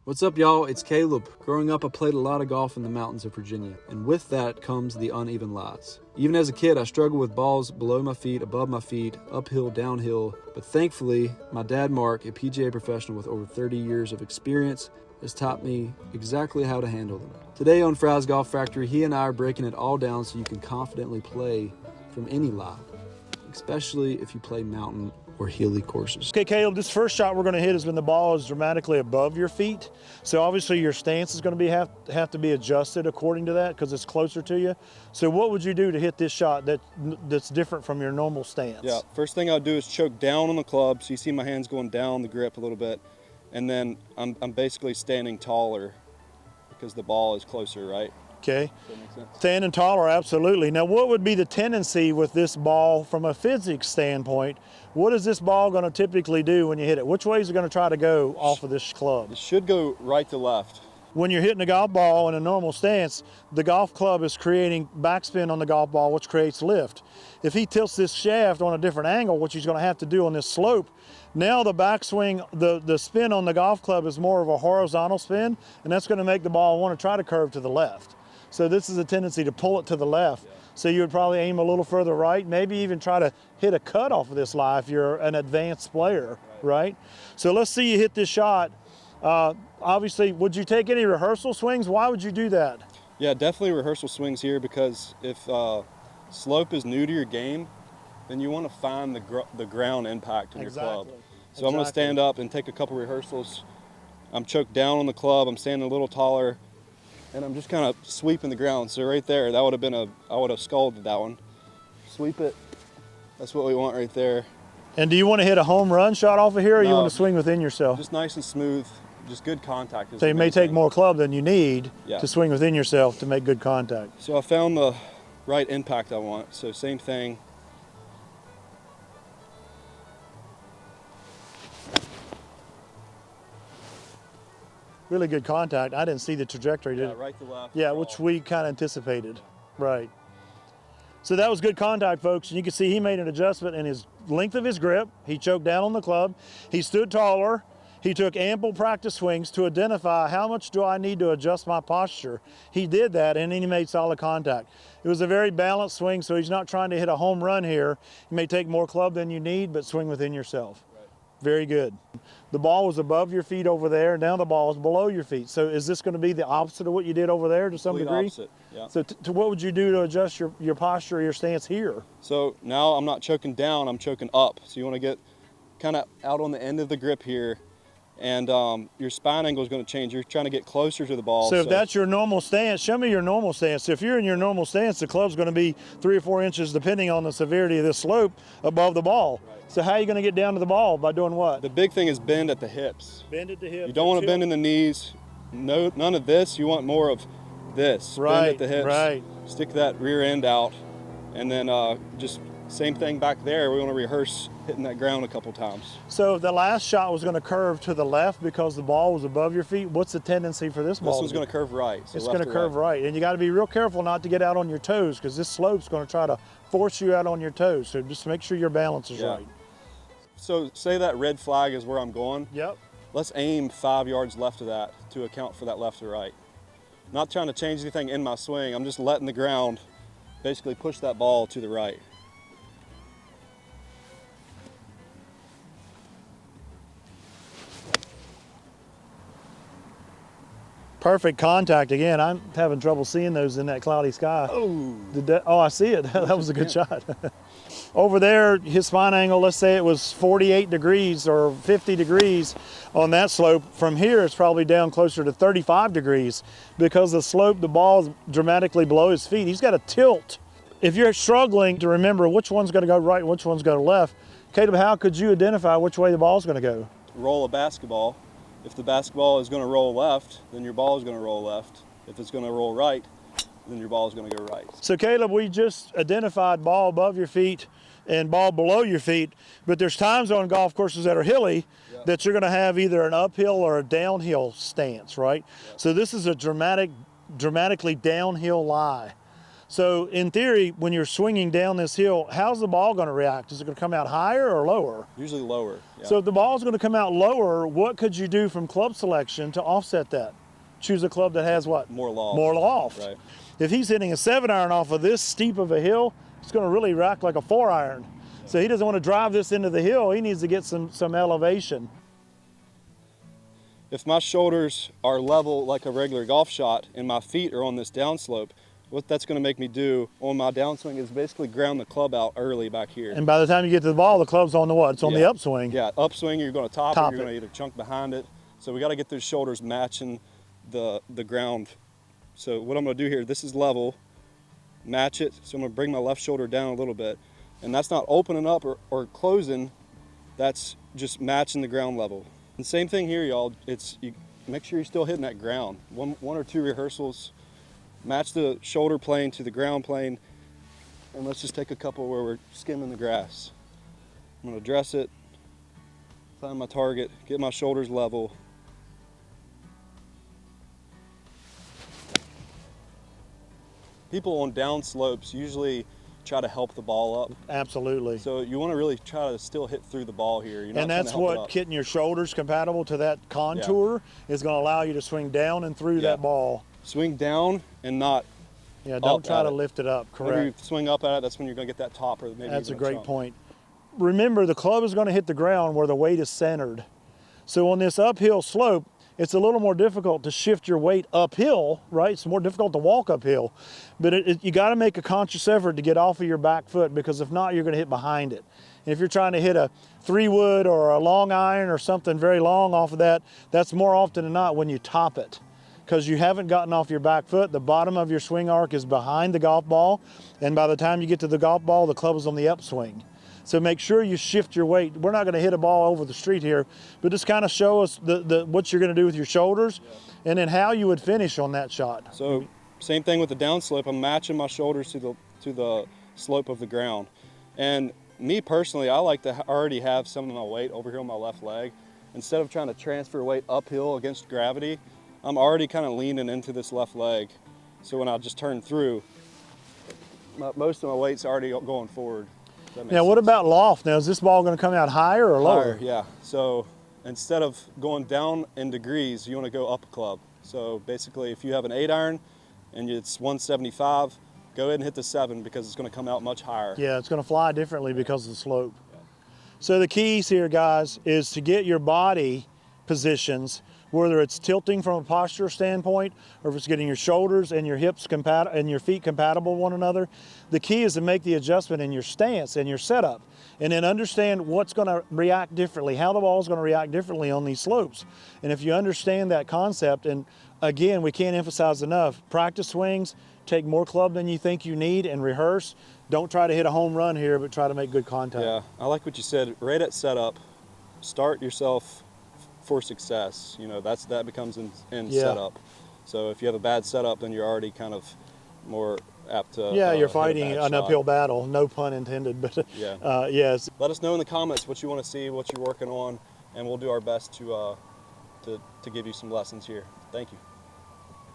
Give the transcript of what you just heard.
What's up, y'all? It's Caleb. Growing up, I played a lot of golf in the mountains of Virginia, and with that comes the uneven lies. Even as a kid, I struggled with balls below my feet, above my feet, uphill, downhill, but thankfully, my dad, Mark, a PGA professional with over 30 years of experience, has taught me exactly how to handle them. Today on Fry's Golf Factory, he and I are breaking it all down so you can confidently play from any lie, especially if you play mountain or hilly courses. Okay, Caleb, this first shot we're going to hit is when the ball is dramatically above your feet. So obviously your stance is going to have to be adjusted according to that because it's closer to you. So what would you do to hit this shot that's different from your normal stance? Yeah, first thing I'll do is choke down on the club. So you see my hands going down the grip a little bit. And then I'm basically standing taller because the ball is closer, right? Okay. Does that make sense? Standing taller, absolutely. Now, what would be the tendency with this ball from a physics standpoint? What is this ball going to typically do when you hit it? Which way is it going to try to go off of this club? It should go right to left. When you're hitting a golf ball in a normal stance, the golf club is creating backspin on the golf ball, which creates lift. If he tilts this shaft on a different angle, which he's going to have to do on this slope, now the backswing, the spin on the golf club is more of a horizontal spin, and that's going to make the ball want to try to curve to the left. So this is a tendency to pull it to the left. Yeah. So you would probably aim a little further right, maybe even try to hit a cut off of this lie if you're an advanced player, right? So let's see you hit this shot. Obviously, would you take any rehearsal swings? Why would you do that? Yeah, definitely rehearsal swings here because if slope is new to your game, then you want to find the ground impact on your club. So I'm going to stand up and take a couple rehearsals. I'm choked down on the club. I'm standing a little taller. And I'm just kind of sweeping the ground. So right there, that would have been I would have scalded that one. Sweep it. That's what we want right there. And do you want to hit a home run shot off of here, or you want to swing within yourself? Just nice and smooth, just good contact. So you may take more club than you need to swing within yourself to make good contact. So I found the right impact I want. So same thing. Really good contact. I didn't see the trajectory, did Yeah, it? right to left. Yeah, which we kind of anticipated. Right. So that was good contact, folks. And you can see he made an adjustment in his length of his grip. He choked down on the club. He stood taller. He took ample practice swings to identify how much do I need to adjust my posture. He did that, and then he made solid contact. It was a very balanced swing, so he's not trying to hit a home run here. You may take more club than you need, but swing within yourself. Very good. The ball was above your feet over there, and now the ball is below your feet. So is this going to be the opposite of what you did over there to some degree? Opposite, yeah. So what would you do to adjust your posture or your stance here? So now I'm not choking down, I'm choking up. So you want to get kind of out on the end of the grip here, and your spine angle is going to change. You're trying to get closer to the ball. So if that's your normal stance, show me your normal stance. So if you're in your normal stance, the club's going to be 3 or 4 inches, depending on the severity of this slope, above the ball. Right. So how are you going to get down to the ball? By doing what? The big thing is bend at the hips. Bend at the hips. You don't want to bend in the knees. No, none of this. You want more of this. Right, bend at the hips. right. Stick that rear end out. And then just same thing back there. We want to rehearse hitting that ground a couple times. So if the last shot was going to curve to the left because the ball was above your feet, what's the tendency for this ball? This one's going to curve right. So it's going to curve right. And you got to be real careful not to get out on your toes because this slope's going to try to force you out on your toes. So just make sure your balance is right. So say that red flag is where I'm going. Yep. Let's aim 5 yards left of that to account for that left or right. Not trying to change anything in my swing. I'm just letting the ground basically push that ball to the right. Perfect contact again. I'm having trouble seeing those in that cloudy sky. Oh, I see it. That was a good shot. Over there, his spine angle, let's say it was 48 degrees or 50 degrees on that slope. From here, it's probably down closer to 35 degrees because the slope, the ball is dramatically below his feet. He's got to tilt. If you're struggling to remember which one's going to go right and which one's going to left, Caleb, how could you identify which way the ball's going to go? Roll a basketball. If the basketball is going to roll left, then your ball is going to roll left. If it's going to roll right, then your ball is going to go right. So Caleb, we just identified ball above your feet and ball below your feet, but there's times on golf courses that are hilly that you're going to have either an uphill or a downhill stance, right? So this is a dramatically downhill lie. So in theory, when you're swinging down this hill, how's the ball going to react? Is it going to come out higher or lower? Usually lower. Yeah. So if the ball's going to come out lower, what could you do from club selection to offset that? Choose a club that has what? More loft. More loft. Right. If he's hitting a 7-iron off of this steep of a hill, it's going to really rack like a 4-iron. So he doesn't want to drive this into the hill. He needs to get some elevation. If my shoulders are level like a regular golf shot and my feet are on this downslope, what that's going to make me do on my downswing is basically ground the club out early back here. And by the time you get to the ball, the club's on the what? It's on the upswing. Yeah, upswing, you're going to top it, Top you're it. going to either chunk behind it. So we got to get those shoulders matching the ground. So what I'm going to do here, this is level, match it. So I'm going to bring my left shoulder down a little bit. And that's not opening up or closing, that's just matching the ground level. And same thing here, y'all. You make sure you're still hitting that ground. One or two rehearsals, match the shoulder plane to the ground plane, and let's just take a couple where we're skimming the grass. I'm gonna dress it, find my target, get my shoulders level. People on down slopes usually try to help the ball up. Absolutely. So you want to really try to still hit through the ball here. You're not And that's trying to help it what up. getting your shoulders compatible to that contour is going to allow you to swing down and through that ball. Swing down and not Yeah, don't try to at it. lift it up. Whenever you Correct. swing up at it, that's when you're going to get that top or maybe That's a even great chunk. point. Remember, the club is going to hit the ground where the weight is centered. So on this uphill slope, it's a little more difficult to shift your weight uphill, right? It's more difficult to walk uphill. But you got to make a conscious effort to get off of your back foot, because if not, you're going to hit behind it. And if you're trying to hit a 3-wood or a long iron or something very long off of that, that's more often than not when you top it, because you haven't gotten off your back foot. The bottom of your swing arc is behind the golf ball, and by the time you get to the golf ball, the club is on the upswing. So make sure you shift your weight. We're not going to hit a ball over the street here, but just kind of show us what you're going to do with your shoulders, and then how you would finish on that shot. So same thing with the downslope. I'm matching my shoulders to the slope of the ground. And me personally, I like to already have some of my weight over here on my left leg. Instead of trying to transfer weight uphill against gravity, I'm already kind of leaning into this left leg. So when I just turn through, most of my weight's already going forward. Now, what about loft? Now, is this ball going to come out higher or lower? Higher, yeah. So instead of going down in degrees, you want to go up a club. So basically, if you have an 8-iron and it's 175, go ahead and hit the 7, because it's going to come out much higher. Yeah, it's going to fly differently because of the slope. So the keys here, guys, is to get your body positions, whether it's tilting from a posture standpoint or if it's getting your shoulders and your hips and your feet compatible with one another. The key is to make the adjustment in your stance and your setup, and then understand what's going to react differently, how the ball is going to react differently on these slopes. And if you understand that concept, and again, we can't emphasize enough, practice swings, take more club than you think you need, and rehearse. Don't try to hit a home run here, but try to make good contact. Yeah, I like what you said. Right at setup, start yourself for success. You know, that becomes in setup. So if you have a bad setup, then you're already kind of more apt to Yeah, you're hit a fighting bad an shot. uphill battle, no pun intended, but Yeah. yes. Let us know in the comments what you want to see, what you're working on, and we'll do our best to give you some lessons here. Thank you.